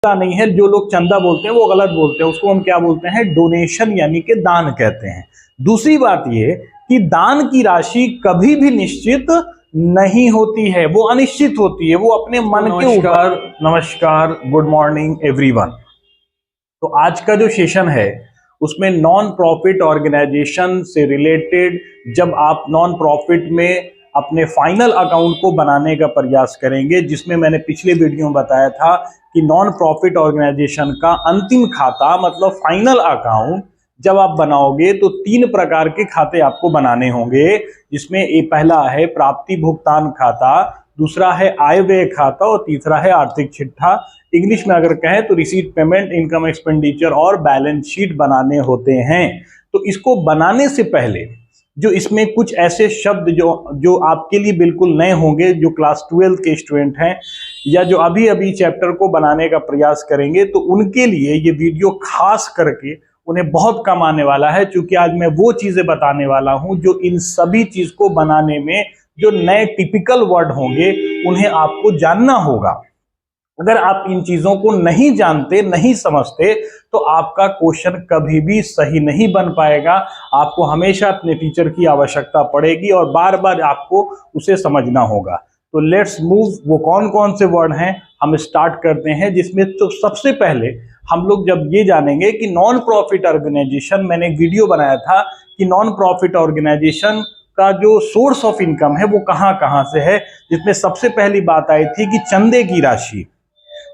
नहीं है, जो लोग चंदा बोलते हैं वो गलत बोलते हैं, उसको हम क्या बोलते हैं, डोनेशन यानी कि दान कहते हैं। दूसरी बात ये कि दान की राशि कभी भी निश्चित नहीं होती है, वो अनिश्चित होती है, वो अपने मन के ऊपर। नमस्कार, गुड मॉर्निंग एवरीवन। तो आज का जो सेशन है उसमें नॉन प्रॉफिट ऑर्गेनाइजेशन से रिलेटेड, जब आप नॉन प्रॉफिट में अपने फाइनल अकाउंट को बनाने का प्रयास करेंगे, जिसमें मैंने पिछले वीडियो में बताया था कि नॉन प्रॉफिट ऑर्गेनाइजेशन का अंतिम खाता मतलब फाइनल अकाउंट जब आप बनाओगे तो 3 प्रकार के खाते आपको बनाने होंगे, जिसमें एक पहला है प्राप्ति भुगतान खाता, दूसरा है आय व्यय खाता और तीसरा है आर्थिक चिट्ठा। इंग्लिश में अगर कहें तो रिसीट, पेमेंट, इनकम एक्सपेंडिचर और बैलेंस शीट बनाने होते हैं। तो इसको बनाने से पहले जो इसमें कुछ ऐसे शब्द जो आपके लिए बिल्कुल नए होंगे, जो क्लास 12 के स्टूडेंट हैं या जो अभी अभी चैप्टर को बनाने का प्रयास करेंगे, तो उनके लिए ये वीडियो खास करके उन्हें बहुत काम आने वाला है, क्योंकि आज मैं वो चीजें बताने वाला हूं जो इन सभी चीज को बनाने में जो नए टिपिकल वर्ड होंगे उन्हें आपको जानना होगा। अगर आप इन चीजों को नहीं जानते, नहीं समझते, तो आपका क्वेश्चन कभी भी सही नहीं बन पाएगा। आपको हमेशा अपने टीचर की आवश्यकता पड़ेगी और बार बार आपको उसे समझना होगा। तो लेट्स मूव। वो कौन कौन से वर्ड हैं हम स्टार्ट करते हैं, जिसमें तो सबसे पहले हम लोग जब ये जानेंगे कि नॉन प्रॉफिट ऑर्गेनाइजेशन, मैंने एक वीडियो बनाया था कि नॉन प्रॉफिट ऑर्गेनाइजेशन का जो सोर्स ऑफ इनकम है वो कहां कहां से है, जिसमें सबसे पहली बात आई थी कि चंदे की राशि,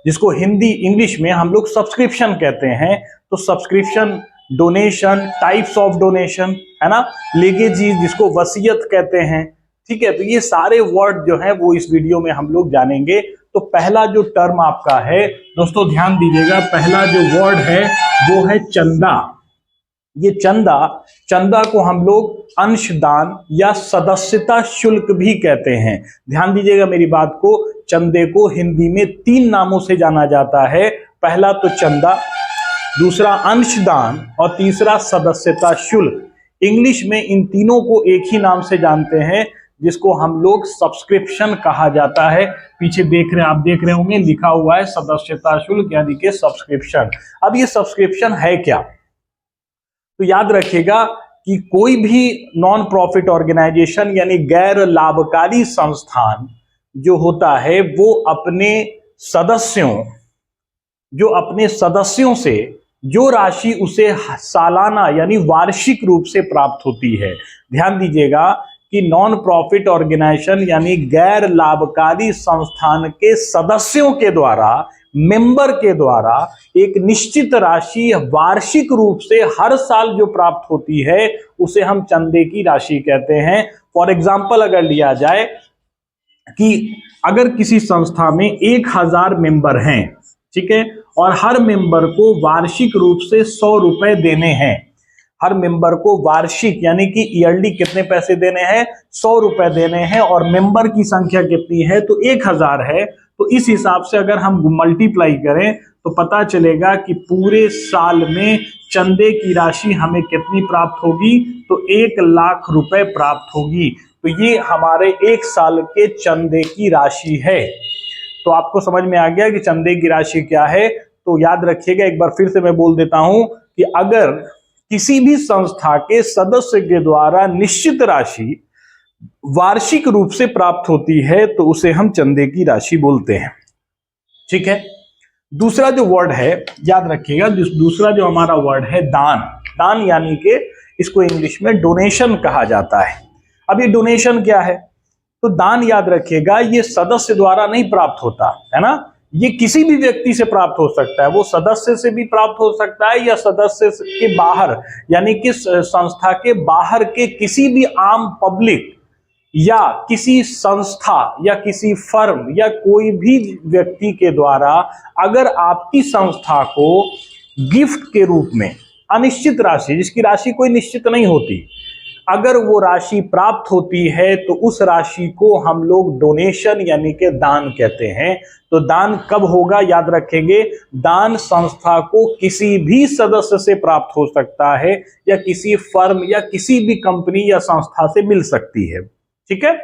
जिसको हिंदी इंग्लिश में हम लोग सब्सक्रिप्शन कहते हैं। तो subscription, donation, types of donation, है ना, लीगेजी जिसको वसीयत कहते हैं, ठीक है। तो ये सारे वर्ड जो हैं वो इस वीडियो में हम लोग जानेंगे। तो पहला जो टर्म आपका है दोस्तों, ध्यान दीजिएगा, पहला जो वर्ड है वो है चंदा। ये चंदा को हम लोग अंशदान या सदस्यता शुल्क भी कहते हैं। ध्यान दीजिएगा मेरी बात को, चंदे को हिंदी में 3 नामों से जाना जाता है। पहला तो चंदा, दूसरा अंशदान और तीसरा सदस्यता शुल्क। इंग्लिश में इन तीनों को एक ही नाम से जानते हैं, जिसको हम लोग सब्सक्रिप्शन कहा जाता है। पीछे आप देख रहे होंगे लिखा हुआ है सदस्यता शुल्क यानी कि सब्सक्रिप्शन। अब ये सब्सक्रिप्शन है क्या, तो याद रखिएगा कि कोई भी नॉन प्रॉफिट ऑर्गेनाइजेशन यानी गैर लाभकारी संस्थान जो होता है वो अपने सदस्यों से जो राशि उसे सालाना यानी वार्षिक रूप से प्राप्त होती है। ध्यान दीजिएगा कि नॉन प्रॉफिट ऑर्गेनाइजेशन यानी गैर लाभकारी संस्थान के सदस्यों के द्वारा, मेंबर के द्वारा एक निश्चित राशि वार्षिक रूप से हर साल जो प्राप्त होती है उसे हम चंदे की राशि कहते हैं। फॉर एग्जांपल अगर लिया जाए कि अगर किसी संस्था में 1000 मेंबर हैं, ठीक है, और हर मेंबर को वार्षिक रूप से 100 रुपए देने हैं, हर मेंबर को वार्षिक यानी कि ईयरली कितने पैसे देने हैं, 100 रुपए देने हैं, और मेंबर की संख्या कितनी है तो 1000 है। तो इस हिसाब से अगर हम मल्टीप्लाई करें तो पता चलेगा कि पूरे साल में चंदे की राशि हमें कितनी प्राप्त होगी, तो 1 लाख रुपए प्राप्त होगी। तो ये हमारे 1 साल के चंदे की राशि है। तो आपको समझ में आ गया कि चंदे की राशि क्या है। तो याद रखिएगा, एक बार फिर से मैं बोल देता हूं कि अगर किसी भी संस्था के सदस्य के द्वारा निश्चित राशि वार्षिक रूप से प्राप्त होती है तो उसे हम चंदे की राशि बोलते हैं, ठीक है। दूसरा जो वर्ड है याद रखिएगा, दूसरा जो हमारा वर्ड है दान यानी कि इसको इंग्लिश में डोनेशन कहा जाता है। अब ये डोनेशन क्या है, तो दान याद रखिएगा ये सदस्य द्वारा नहीं प्राप्त होता है ना, ये किसी भी व्यक्ति से प्राप्त हो सकता है। वो सदस्य से भी प्राप्त हो सकता है या सदस्य के बाहर यानी कि संस्था के बाहर के किसी भी आम पब्लिक या किसी संस्था या किसी फर्म या कोई भी व्यक्ति के द्वारा अगर आपकी संस्था को गिफ्ट के रूप में अनिश्चित राशि, जिसकी राशि कोई निश्चित नहीं होती, अगर वो राशि प्राप्त होती है तो उस राशि को हम लोग डोनेशन यानी कि दान कहते हैं। तो दान कब होगा याद रखेंगे, दान संस्था को किसी भी सदस्य से प्राप्त हो सकता है या किसी फर्म या किसी भी कंपनी या संस्था से मिल सकती है, ठीक है।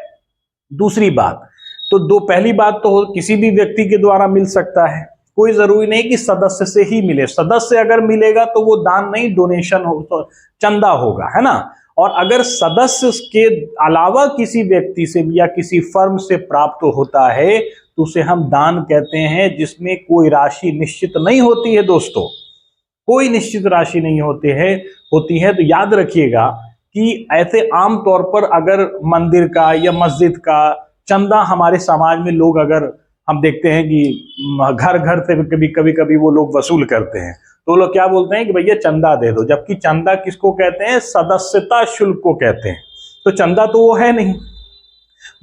दूसरी बात तो पहली बात तो किसी भी व्यक्ति के द्वारा मिल सकता है, कोई जरूरी नहीं कि सदस्य से ही मिले, सदस्य अगर मिलेगा तो वो दान नहीं, डोनेशन हो, तो चंदा होगा, है ना। और अगर सदस्य के अलावा किसी व्यक्ति से या किसी फर्म से प्राप्त होता है तो उसे हम दान कहते हैं, जिसमें कोई राशि निश्चित नहीं होती है दोस्तों, कोई निश्चित राशि नहीं होती है। तो याद रखिएगा कि ऐसे आम तौर पर अगर मंदिर का या मस्जिद का चंदा हमारे समाज में लोग, अगर हम देखते हैं कि घर घर से कभी कभी वो लोग वसूल करते हैं, तो लोग क्या बोलते हैं कि भैया चंदा दे दो, जबकि चंदा किसको कहते हैं? सदस्यता शुल्क को कहते हैं। तो चंदा तो वो है नहीं।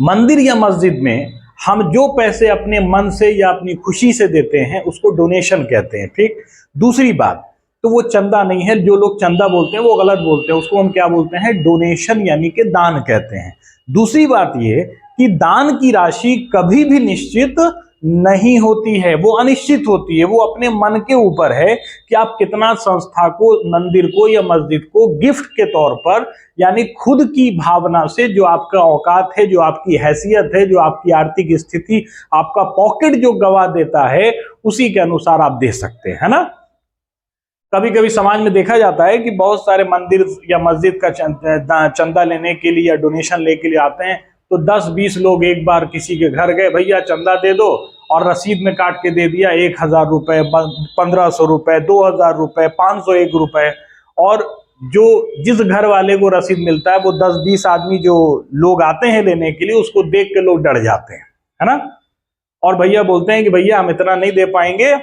मंदिर या मस्जिद में हम जो पैसे अपने मन से या अपनी खुशी से देते हैं उसको डोनेशन कहते हैं, ठीक। दूसरी बात, तो वो चंदा नहीं है, जो लोग चंदा बोलते हैं वो गलत बोलते हैं, उसको हम क्या बोलते हैं? डोनेशन यानी कि दान कहते हैं। दूसरी बात ये कि दान की राशि कभी भी निश्चित नहीं होती है, वो अनिश्चित होती है, वो अपने मन के ऊपर है कि आप कितना संस्था को, मंदिर को या मस्जिद को गिफ्ट के तौर पर, यानी खुद की भावना से, जो आपका औकात है, जो आपकी हैसियत है, जो आपकी आर्थिक स्थिति, आपका पॉकेट जो गवा देता है, उसी के अनुसार आप दे सकते हैं, है ना। कभी कभी समाज में देखा जाता है कि बहुत सारे मंदिर या मस्जिद का चंदा लेने के लिए या डोनेशन लेके लिए आते हैं, तो 10-20 लोग एक बार किसी के घर गए, भैया चंदा दे दो, और रसीद में काट के दे दिया 1000 रुपए, 1500 रुपए, 2000 रुपए, 501 रुपए। और जो जिस घर वाले को रसीद मिलता है, वो 10-20 आदमी जो लोग आते हैं लेने के लिए, उसको देख के लोग डर जाते हैं, है ना। और भैया बोलते हैं कि भैया हम इतना नहीं दे पाएंगे,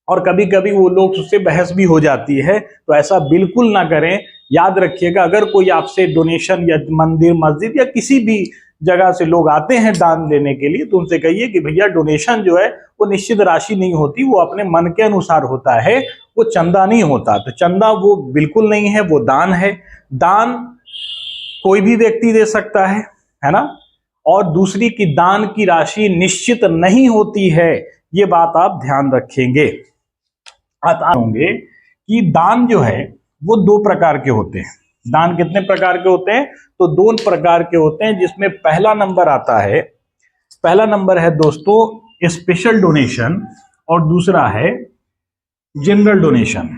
और कभी कभी वो लोग उससे बहस भी हो जाती है। तो ऐसा बिल्कुल ना करें। याद रखिएगा, अगर कोई आपसे डोनेशन या मंदिर, मस्जिद या किसी भी जगह से लोग आते हैं दान देने के लिए, तो उनसे कहिए कि भैया डोनेशन जो है वो निश्चित राशि नहीं होती, वो अपने मन के अनुसार होता है, वो चंदा नहीं होता। तो चंदा वो बिल्कुल नहीं है, वो दान है। दान कोई भी व्यक्ति दे सकता है ना। और दूसरी की दान की राशि निश्चित नहीं होती है, ये बात आप ध्यान रखेंगे। होंगे कि दान जो है वो 2 प्रकार के होते हैं। दान कितने प्रकार के होते हैं? तो 2 प्रकार के होते हैं, जिसमें पहला नंबर है दोस्तों स्पेशल डोनेशन, और दूसरा है जनरल डोनेशन।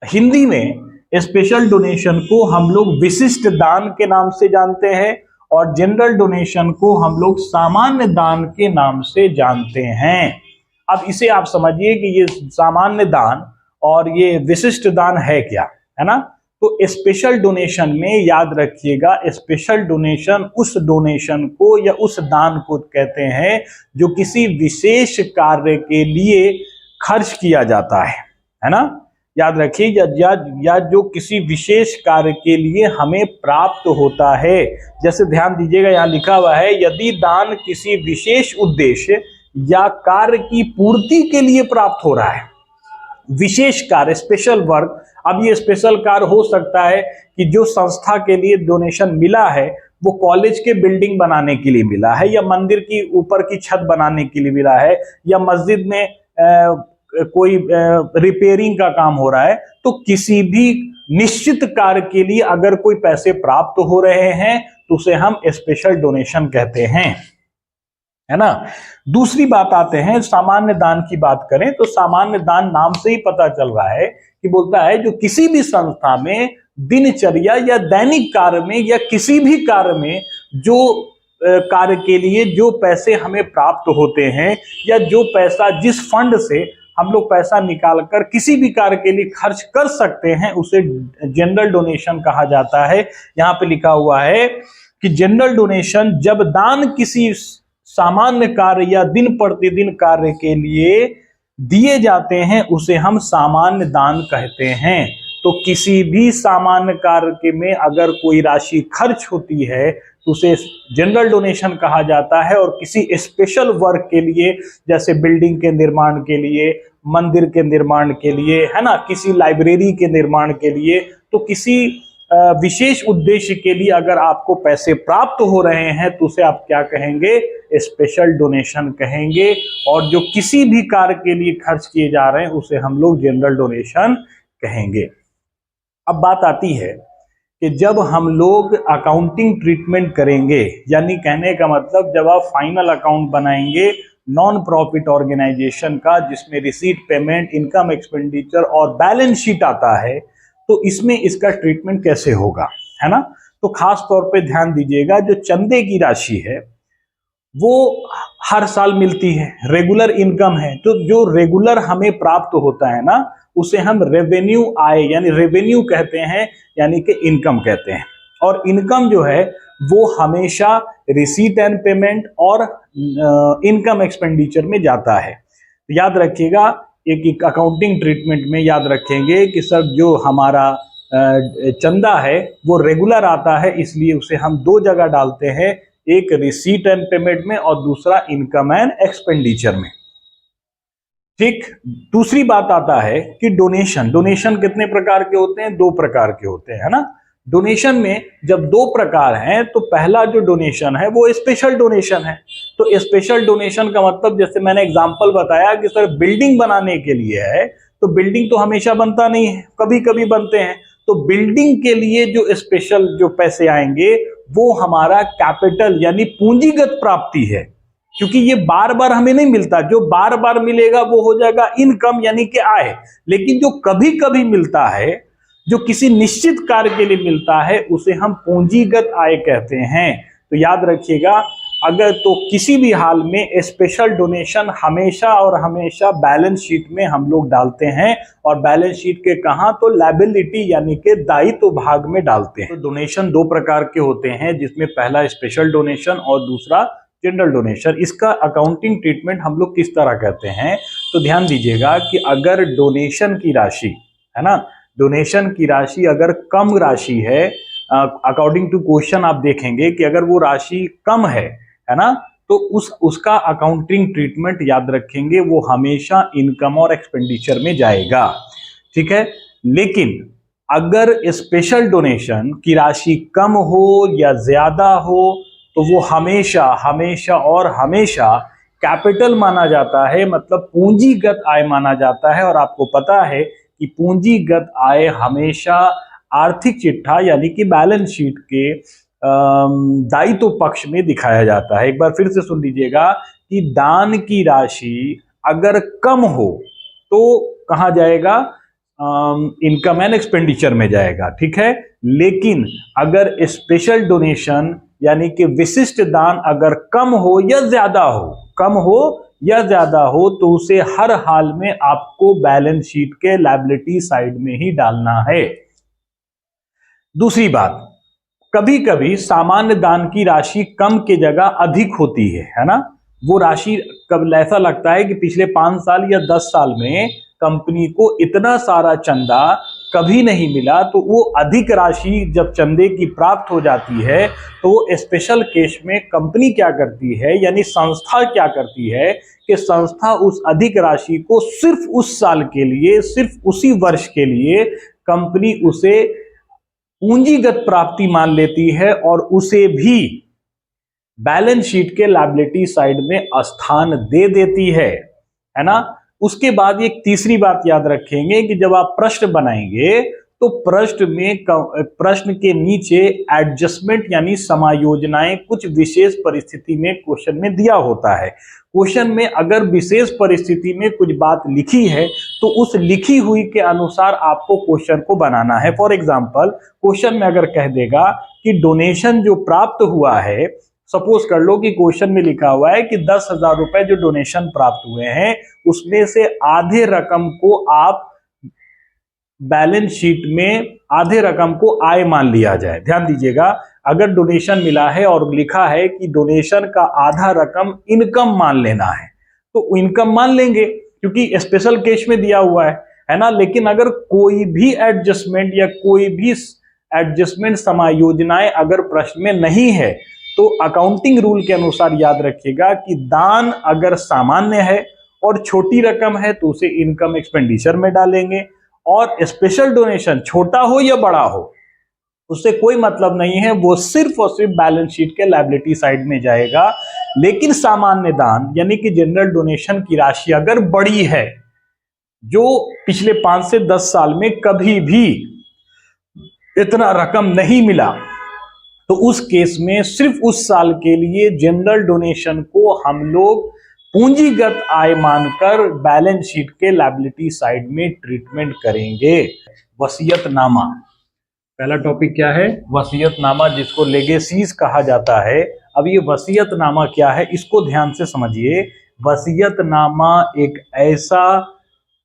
हिंदी में स्पेशल डोनेशन को हम लोग विशिष्ट दान के नाम से जानते हैं, और जनरल डोनेशन को हम लोग सामान्य दान के नाम से जानते हैं। अब इसे आप समझिए कि ये सामान्य दान और ये विशिष्ट दान है क्या, है ना। तो स्पेशल डोनेशन में याद रखिएगा, स्पेशल डोनेशन उस डोनेशन को या उस दान को कहते हैं जो किसी विशेष कार्य के लिए खर्च किया जाता है ना। याद रखिए, या जो किसी विशेष कार्य के लिए हमें प्राप्त होता है। जैसे ध्यान दीजिएगा, यहाँ लिखा हुआ है, यदि दान किसी विशेष उद्देश्य या कार्य की पूर्ति के लिए प्राप्त हो रहा है। विशेष कार्य, स्पेशल वर्क। अब ये स्पेशल कार्य हो सकता है कि जो संस्था के लिए डोनेशन मिला है वो कॉलेज के बिल्डिंग बनाने के लिए मिला है, या मंदिर की ऊपर की छत बनाने के लिए मिला है, या मस्जिद में कोई रिपेयरिंग का काम हो रहा है। तो किसी भी निश्चित कार्य के लिए अगर कोई पैसे प्राप्त हो रहे हैं तो उसे हम स्पेशल डोनेशन कहते हैं, है ना। दूसरी बात आते हैं सामान्य दान की बात करें, तो सामान्य दान नाम से ही पता चल रहा है कि बोलता है जो किसी भी संस्था में दिनचर्या या दैनिक कार्य में या किसी भी कार्य में जो कार्य के लिए जो पैसे हमें प्राप्त होते हैं, या जो पैसा जिस फंड से हम लोग पैसा निकाल कर किसी भी कार्य के लिए खर्च कर सकते हैं, उसे जनरल डोनेशन कहा जाता है। यहाँ पे लिखा हुआ है कि जनरल डोनेशन जब दान किसी सामान्य कार्य या दिन प्रतिदिन कार्य के लिए दिए जाते हैं उसे हम सामान्य दान कहते हैं। तो किसी भी सामान्य कार्य के में अगर कोई राशि खर्च होती है तो उसे जनरल डोनेशन कहा जाता है, और किसी स्पेशल वर्क के लिए, जैसे बिल्डिंग के निर्माण के लिए, मंदिर के निर्माण के लिए, है ना, किसी लाइब्रेरी के निर्माण के लिए, तो किसी विशेष उद्देश्य के लिए अगर आपको पैसे प्राप्त हो रहे हैं तो उसे आप क्या कहेंगे? स्पेशल डोनेशन कहेंगे। और जो किसी भी कार्य के लिए खर्च किए जा रहे हैं उसे हम लोग जनरल डोनेशन कहेंगे। अब बात आती है कि जब हम लोग अकाउंटिंग ट्रीटमेंट करेंगे, यानी कहने का मतलब जब आप फाइनल अकाउंट बनाएंगे नॉन प्रॉफिट ऑर्गेनाइजेशन का, जिसमें रिसीट, पेमेंट, इनकम, एक्सपेंडिचर और बैलेंस शीट आता है, तो इसमें इसका ट्रीटमेंट कैसे होगा, है ना। तो खास तौर पे ध्यान दीजिएगा, जो चंदे की राशि है वो हर साल मिलती है, रेगुलर इनकम है, तो जो रेगुलर हमें प्राप्त होता है ना, उसे हम रेवेन्यू आय यानी रेवेन्यू कहते हैं, यानी कि इनकम कहते हैं। और इनकम जो है वो हमेशा रिसीट एंड पेमेंट और इनकम एक्सपेंडिचर में जाता है। याद रखिएगा, एक अकाउंटिंग ट्रीटमेंट में याद रखेंगे कि सर जो हमारा चंदा है वो रेगुलर आता है, इसलिए उसे हम दो जगह डालते हैं, एक रिसीट एंड पेमेंट में और दूसरा इनकम एंड एक्सपेंडिचर में। ठीक। दूसरी बात आता है कि डोनेशन। डोनेशन कितने प्रकार के होते हैं? दो प्रकार के होते हैं, है ना। डोनेशन में जब दो प्रकार हैं, तो पहला जो डोनेशन है वो स्पेशल डोनेशन है। तो स्पेशल डोनेशन का मतलब, जैसे मैंने एग्जांपल बताया कि सर बिल्डिंग बनाने के लिए है, तो बिल्डिंग तो हमेशा बनता नहीं है, कभी कभी बनते हैं, तो बिल्डिंग के लिए जो स्पेशल जो पैसे आएंगे वो हमारा कैपिटल यानी पूंजीगत प्राप्ति है, क्योंकि ये बार बार हमें नहीं मिलता। जो बार बार मिलेगा वो हो जाएगा इनकम यानी कि आय, लेकिन जो कभी कभी मिलता है, जो किसी निश्चित कार्य के लिए मिलता है, उसे हम पूंजीगत आय कहते हैं। तो याद रखिएगा, अगर तो किसी भी हाल में स्पेशल डोनेशन हमेशा और हमेशा बैलेंस शीट में हम लोग डालते हैं, और बैलेंस शीट के कहां? तो लायबिलिटी यानी कि दायित्व भाग में डालते हैं। तो डोनेशन दो प्रकार के होते हैं, जिसमें पहला स्पेशल डोनेशन और दूसरा जनरल डोनेशन। इसका अकाउंटिंग ट्रीटमेंट हम लोग किस तरह कहते हैं? तो ध्यान दीजिएगा कि अगर डोनेशन की राशि है ना, डोनेशन की राशि अगर कम राशि है, अकॉर्डिंग टू क्वेश्चन आप देखेंगे कि अगर वो राशि कम है ना, तो उसका अकाउंटिंग ट्रीटमेंट याद रखेंगे वो हमेशा इनकम और एक्सपेंडिचर में जाएगा। ठीक है। लेकिन अगर स्पेशल डोनेशन की राशि कम हो या ज्यादा हो, तो वो हमेशा हमेशा और हमेशा कैपिटल माना जाता है, मतलब पूंजीगत आय माना जाता है। और आपको पता है कि पूंजीगत आय हमेशा आर्थिक चिट्ठा यानी कि बैलेंस शीट के दायित्व पक्ष में दिखाया जाता है। एक बार फिर से सुन लीजिएगा कि दान की राशि अगर कम हो तो कहां जाएगा? इनकम एंड एक्सपेंडिचर में जाएगा। ठीक है। लेकिन अगर स्पेशल डोनेशन यानी कि विशिष्ट दान अगर कम हो या ज्यादा हो, कम हो या ज्यादा हो, तो उसे हर हाल में आपको बैलेंस शीट के लायबिलिटी साइड में ही डालना है। दूसरी बात, कभी कभी सामान्य दान की राशि कम के जगह अधिक होती है ना। वो राशि कब ऐसा लगता है कि पिछले 5 साल या 10 साल में कंपनी को इतना सारा चंदा कभी नहीं मिला, तो वो अधिक राशि जब चंदे की प्राप्त हो जाती है, तो वो स्पेशल केस में कंपनी क्या करती है, यानी संस्था क्या करती है कि संस्था उस अधिक राशि को सिर्फ उस साल के लिए, सिर्फ उसी वर्ष के लिए कंपनी उसे पूंजीगत प्राप्ति मान लेती है और उसे भी बैलेंस शीट के लायबिलिटी साइड में स्थान दे देती है ना। उसके बाद एक तीसरी बात याद रखेंगे कि जब आप प्रश्न बनाएंगे, तो प्रश्न के नीचे एडजस्टमेंट यानी समायोजनाएं कुछ विशेष परिस्थिति में क्वेश्चन में दिया होता है। क्वेश्चन में अगर विशेष परिस्थिति में कुछ बात लिखी है, तो उस लिखी हुई के अनुसार आपको क्वेश्चन को बनाना है। फॉर एग्जांपल, क्वेश्चन में अगर कह देगा कि डोनेशन जो प्राप्त हुआ है, सपोज कर लो कि क्वेश्चन में लिखा हुआ है कि 10,000 रुपए जो डोनेशन प्राप्त हुए हैं, उसमें से आधे रकम को आप बैलेंस शीट में, आधे रकम को आय मान लिया जाए। ध्यान दीजिएगा, अगर डोनेशन मिला है और लिखा है कि डोनेशन का आधा रकम इनकम मान लेना है, तो इनकम मान लेंगे क्योंकि स्पेशल केस में दिया हुआ है ना। लेकिन अगर कोई भी एडजस्टमेंट या कोई भी एडजस्टमेंट समायोजनाएं अगर प्रश्न में नहीं है, तो अकाउंटिंग रूल के अनुसार याद रखिएगा कि दान अगर सामान्य है और छोटी रकम है, तो उसे इनकम एक्सपेंडिचर में डालेंगे, और स्पेशल डोनेशन छोटा हो या बड़ा हो उससे कोई मतलब नहीं है, वो सिर्फ और सिर्फ बैलेंस शीट के लायबिलिटी साइड में जाएगा। लेकिन सामान्य दान यानी कि जनरल डोनेशन की राशि अगर बड़ी है, जो पिछले 5 से 10 साल में कभी भी इतना रकम नहीं मिला, तो उस केस में सिर्फ उस साल के लिए जनरल डोनेशन को हम लोग पूंजीगत आय मानकर बैलेंस शीट के लायबिलिटी साइड में ट्रीटमेंट करेंगे। वसीयतनामा, पहला टॉपिक क्या है? वसीयतनामा, जिसको लेगेसीज कहा जाता है। अब ये वसीयतनामा क्या है, इसको ध्यान से समझिए। वसीयतनामा एक ऐसा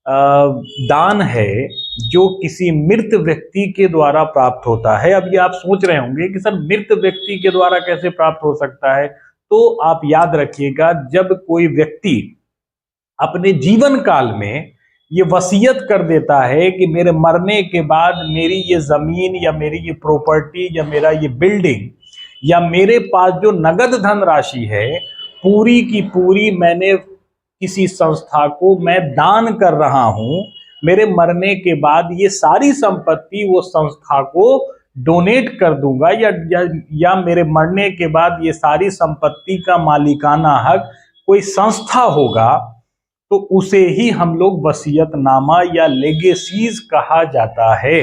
दान है जो किसी मृत व्यक्ति के द्वारा प्राप्त होता है। अब ये आप सोच रहे होंगे कि सर मृत व्यक्ति के द्वारा कैसे प्राप्त हो सकता है? तो आप याद रखिएगा, जब कोई व्यक्ति अपने जीवन काल में ये वसीयत कर देता है कि मेरे मरने के बाद मेरी ये जमीन या मेरी ये प्रॉपर्टी या मेरा ये बिल्डिंग या मेरे पास जो नगद धन राशि है पूरी की पूरी मैंने किसी संस्था को मैं दान कर रहा हूं, मेरे मरने के बाद ये सारी संपत्ति वो संस्था को डोनेट कर दूंगा या मेरे मरने के बाद ये सारी संपत्ति का मालिकाना हक कोई संस्था होगा, तो उसे ही हम लोग वसीयतनामा या लेगेसीज कहा जाता है।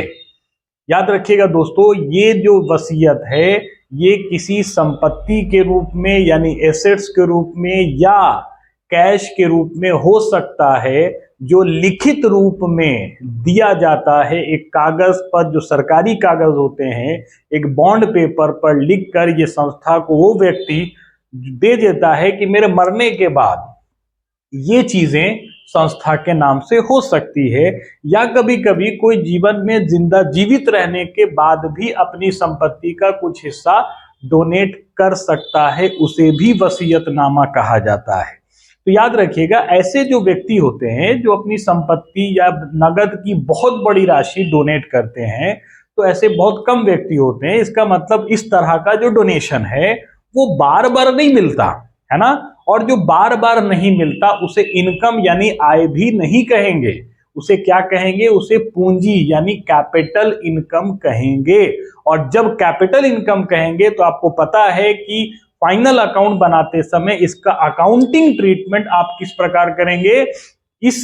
याद रखिएगा दोस्तों, ये जो वसीयत है ये किसी संपत्ति के रूप में यानी एसेट्स के रूप में या कैश के रूप में हो सकता है, जो लिखित रूप में दिया जाता है एक कागज पर, जो सरकारी कागज होते हैं, एक बॉन्ड पेपर पर लिखकर ये संस्था को वो व्यक्ति दे देता है कि मेरे मरने के बाद ये चीजें संस्था के नाम से हो सकती है, या कभी कभी कोई जीवन में जीवित रहने के बाद भी अपनी संपत्ति का कुछ हिस्सा डोनेट कर सकता है, उसे भी वसीयतनामा कहा जाता है। तो याद रखिएगा, ऐसे जो व्यक्ति होते हैं जो अपनी संपत्ति या नगद की बहुत बड़ी राशि डोनेट करते हैं, तो ऐसे बहुत कम व्यक्ति होते हैं। इसका मतलब इस तरह का जो डोनेशन है वो बार बार नहीं मिलता है ना, और जो बार बार नहीं मिलता उसे इनकम यानी आय भी नहीं कहेंगे, उसे क्या कहेंगे? उसे पूंजी यानी कैपिटल इनकम कहेंगे। और जब कैपिटल इनकम कहेंगे तो आपको पता है कि फाइनल अकाउंट बनाते समय इसका अकाउंटिंग ट्रीटमेंट आप किस प्रकार करेंगे? इस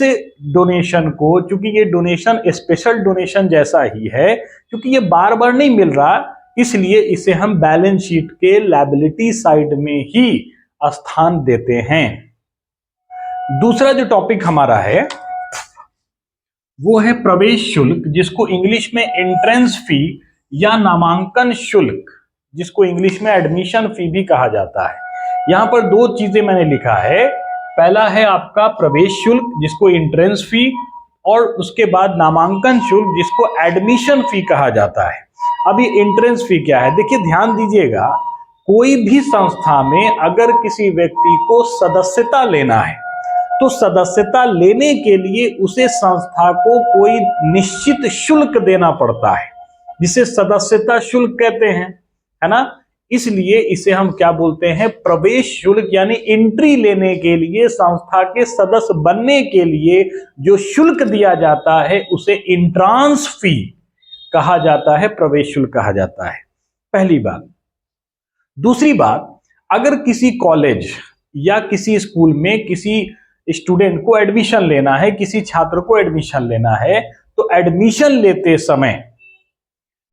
डोनेशन को, चूंकि ये डोनेशन स्पेशल डोनेशन जैसा ही है, क्योंकि ये बार बार नहीं मिल रहा, इसलिए इसे हम बैलेंस शीट के लायबिलिटी साइड में ही स्थान देते हैं। दूसरा जो टॉपिक हमारा है वो है प्रवेश शुल्क, जिसको इंग्लिश में एंट्रेंस फी या नामांकन शुल्क, जिसको इंग्लिश में एडमिशन फी भी कहा जाता है। यहां पर दो चीजें मैंने लिखा है, पहला है आपका प्रवेश शुल्क जिसको एंट्रेंस फी, और उसके बाद नामांकन शुल्क जिसको एडमिशन फी कहा जाता है। अब ये एंट्रेंस फी क्या है? देखिए ध्यान दीजिएगा, कोई भी संस्था में अगर किसी व्यक्ति को सदस्यता लेना है तो सदस्यता लेने के लिए उसे संस्था को कोई निश्चित शुल्क देना पड़ता है, जिसे सदस्यता शुल्क कहते हैं, है ना। इसलिए इसे हम क्या बोलते हैं? प्रवेश शुल्क, यानी एंट्री लेने के लिए, संस्था के सदस्य बनने के लिए जो शुल्क दिया जाता है उसे एंट्रांस फी कहा जाता है, प्रवेश शुल्क कहा जाता है। पहली बात। दूसरी बात, अगर किसी कॉलेज या किसी स्कूल में किसी स्टूडेंट को एडमिशन लेना है, किसी छात्र को एडमिशन लेना है, तो एडमिशन लेते समय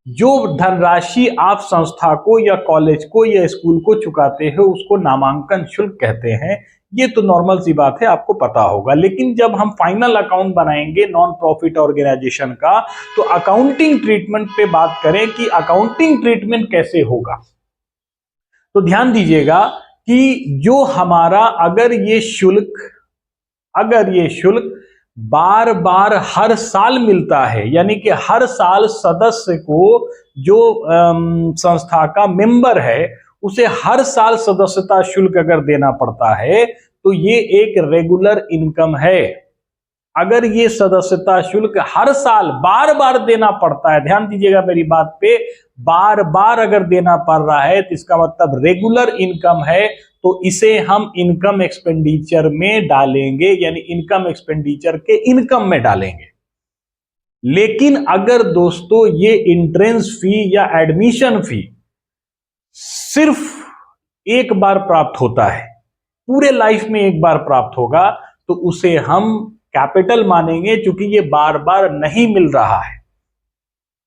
जो धनराशि आप संस्था को या कॉलेज को या स्कूल को चुकाते हो उसको नामांकन शुल्क कहते हैं। ये तो नॉर्मल सी बात है, आपको पता होगा। लेकिन जब हम फाइनल अकाउंट बनाएंगे नॉन प्रॉफिट ऑर्गेनाइजेशन का, तो अकाउंटिंग ट्रीटमेंट पे बात करें कि अकाउंटिंग ट्रीटमेंट कैसे होगा। तो ध्यान दीजिएगा कि जो हमारा अगर ये शुल्क बार बार हर साल मिलता है, यानी कि हर साल सदस्य को जो संस्था का मेंबर है उसे हर साल सदस्यता शुल्क अगर देना पड़ता है, तो ये एक रेगुलर इनकम है। अगर ये सदस्यता शुल्क हर साल बार बार देना पड़ता है, ध्यान दीजिएगा मेरी बात पे, बार बार अगर देना पड़ रहा है तो इसका मतलब रेगुलर इनकम है, तो इसे हम इनकम एक्सपेंडिचर में डालेंगे, यानी इनकम एक्सपेंडिचर के इनकम में डालेंगे। लेकिन अगर दोस्तों ये एंट्रेंस फी या एडमिशन फी सिर्फ एक बार प्राप्त होता है, पूरे लाइफ में एक बार प्राप्त होगा, तो उसे हम कैपिटल मानेंगे, क्योंकि ये बार बार नहीं मिल रहा है।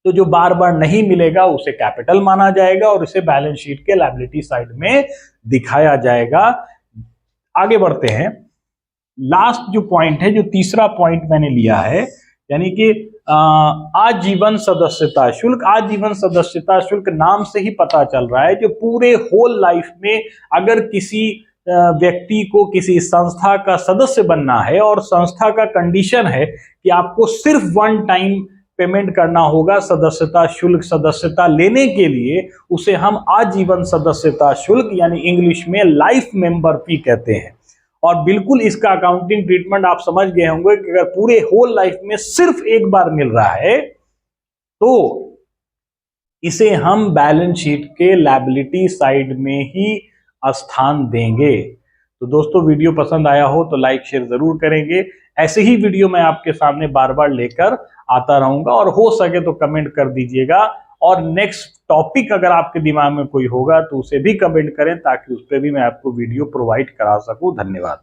तो जो बार बार नहीं मिलेगा उसे कैपिटल माना जाएगा और इसे बैलेंस शीट के लायबिलिटी साइड में दिखाया जाएगा। आगे बढ़ते हैं। लास्ट जो पॉइंट है, जो तीसरा पॉइंट मैंने लिया है, यानी कि आजीवन सदस्यता शुल्क। आजीवन सदस्यता शुल्क नाम से ही पता चल रहा है, जो पूरे होल लाइफ में अगर किसी व्यक्ति को किसी संस्था का सदस्य बनना है और संस्था का कंडीशन है कि आपको सिर्फ वन टाइम पेमेंट करना होगा सदस्यता शुल्क, सदस्यता लेने के लिए, उसे हम आजीवन सदस्यता शुल्क यानी इंग्लिश में लाइफ मेंबर फी कहते हैं। और बिल्कुल इसका अकाउंटिंग ट्रीटमेंट आप समझ गए होंगे कि अगर पूरे होल लाइफ में सिर्फ एक बार मिल रहा है तो इसे हम बैलेंस शीट के लायबिलिटी साइड में ही स्थान देंगे। तो दोस्तों, वीडियो पसंद आया हो तो लाइक शेयर जरूर करेंगे। ऐसे ही वीडियो मैं आपके सामने बार बार लेकर आता रहूंगा, और हो सके तो कमेंट कर दीजिएगा। और नेक्स्ट टॉपिक अगर आपके दिमाग में कोई होगा तो उसे भी कमेंट करें, ताकि उस पर भी मैं आपको वीडियो प्रोवाइड करा सकूं। धन्यवाद।